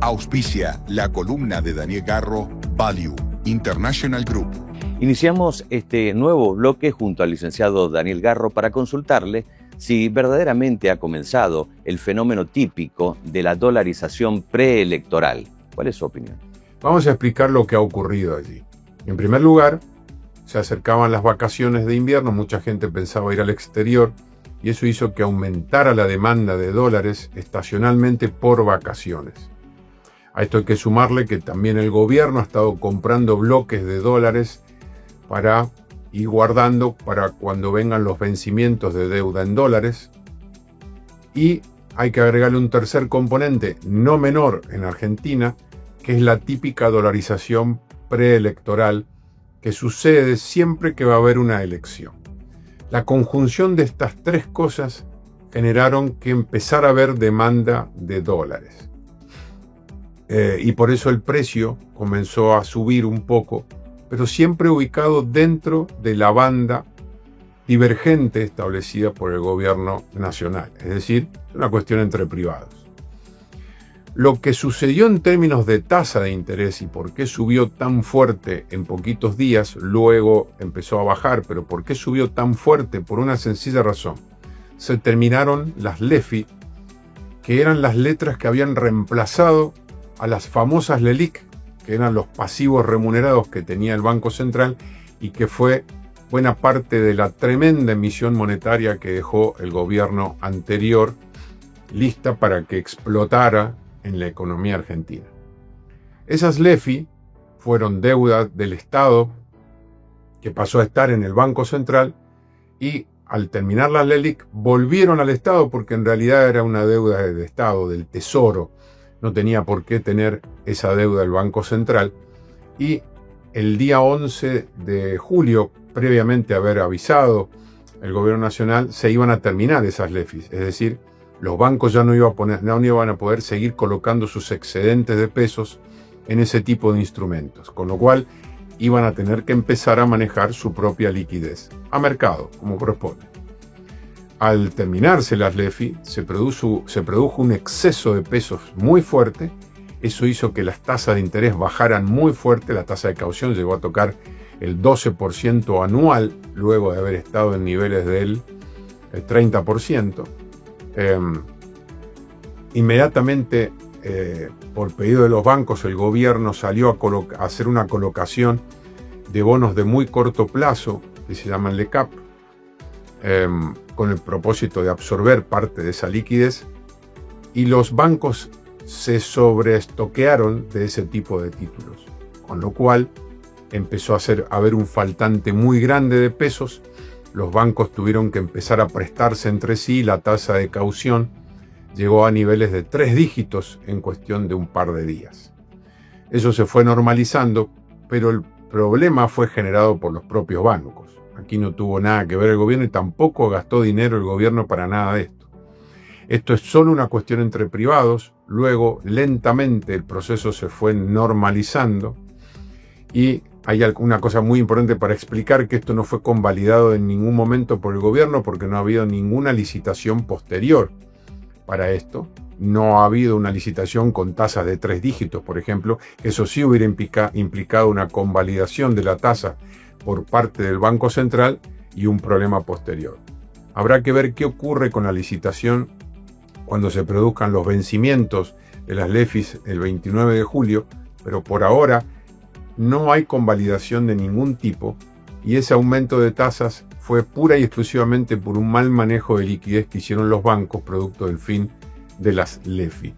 Auspicia la columna de Daniel Garro, Value, International Group. Iniciamos este nuevo bloque junto al licenciado Daniel Garro para consultarle si verdaderamente ha comenzado el fenómeno típico de la dolarización preelectoral. ¿Cuál es su opinión? Vamos a explicar lo que ha ocurrido allí. En primer lugar, se acercaban las vacaciones de invierno, mucha gente pensaba ir al exterior y eso hizo que aumentara la demanda de dólares estacionalmente por vacaciones. A esto hay que sumarle que también el gobierno ha estado comprando bloques de dólares para ir guardando para cuando vengan los vencimientos de deuda en dólares. Y hay que agregarle un tercer componente, no menor en Argentina, que es la típica dolarización preelectoral que sucede siempre que va a haber una elección. La conjunción de estas tres cosas generaron que empezara a haber demanda de dólares. Y por eso el precio comenzó a subir un poco, pero siempre ubicado dentro de la banda divergente establecida por el gobierno nacional. Es decir, es una cuestión entre privados. Lo que sucedió en términos de tasa de interés y por qué subió tan fuerte en poquitos días, luego empezó a bajar, pero ¿por qué subió tan fuerte? Por una sencilla razón. Se terminaron las LEFI, que eran las letras que habían reemplazado a las famosas LELIQ, que eran los pasivos remunerados que tenía el Banco Central y que fue buena parte de la tremenda emisión monetaria que dejó el gobierno anterior lista para que explotara en la economía argentina. Esas LEFI fueron deuda del Estado que pasó a estar en el Banco Central y al terminar las LELIQ volvieron al Estado porque en realidad era una deuda del Estado, del Tesoro. No tenía por qué tener esa deuda del Banco Central. Y el día 11 de julio, previamente a haber avisado el gobierno nacional, se iban a terminar esas LEFIs. Es decir, los bancos ya no iban a poder seguir colocando sus excedentes de pesos en ese tipo de instrumentos. Con lo cual, iban a tener que empezar a manejar su propia liquidez a mercado, como corresponde. Al terminarse las LEFI, se produjo un exceso de pesos muy fuerte. Eso hizo que las tasas de interés bajaran muy fuerte. La tasa de caución llegó a tocar el 12% anual, luego de haber estado en niveles del 30%. Inmediatamente, por pedido de los bancos, el gobierno salió a hacer una colocación de bonos de muy corto plazo, que se llaman LECAP, con el propósito de absorber parte de esa liquidez, y los bancos se sobreestoquearon de ese tipo de títulos, con lo cual empezó a haber un faltante muy grande de pesos. Los bancos tuvieron que empezar a prestarse entre sí, la tasa de caución llegó a niveles de 3 dígitos en cuestión de un par de días. Eso se fue normalizando, pero el problema fue generado por los propios bancos. Aquí no tuvo nada que ver el gobierno y tampoco gastó dinero el gobierno para nada de esto. Esto es solo una cuestión entre privados. Luego, lentamente, el proceso se fue normalizando y hay una cosa muy importante para explicar que esto no fue convalidado en ningún momento por el gobierno porque no ha habido ninguna licitación posterior para esto. No ha habido una licitación con tasas de 3 dígitos, por ejemplo. Eso sí hubiera implicado una convalidación de la tasa por parte del Banco Central y un problema posterior. Habrá que ver qué ocurre con la licitación cuando se produzcan los vencimientos de las LEFIs el 29 de julio, pero por ahora no hay convalidación de ningún tipo y ese aumento de tasas fue pura y exclusivamente por un mal manejo de liquidez que hicieron los bancos producto del fin de las LEFI.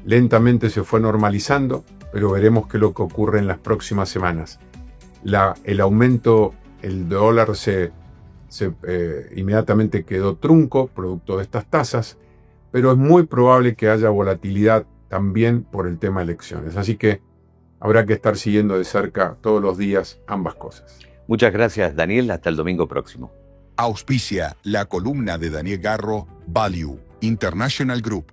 Lentamente se fue normalizando, pero veremos qué es lo que ocurre en las próximas semanas. El aumento, el dólar inmediatamente quedó trunco producto de estas tasas, pero es muy probable que haya volatilidad también por el tema de elecciones. Así que habrá que estar siguiendo de cerca todos los días ambas cosas. Muchas gracias, Daniel. Hasta el domingo próximo. Auspicia la columna de Daniel Garro, Value, International Group.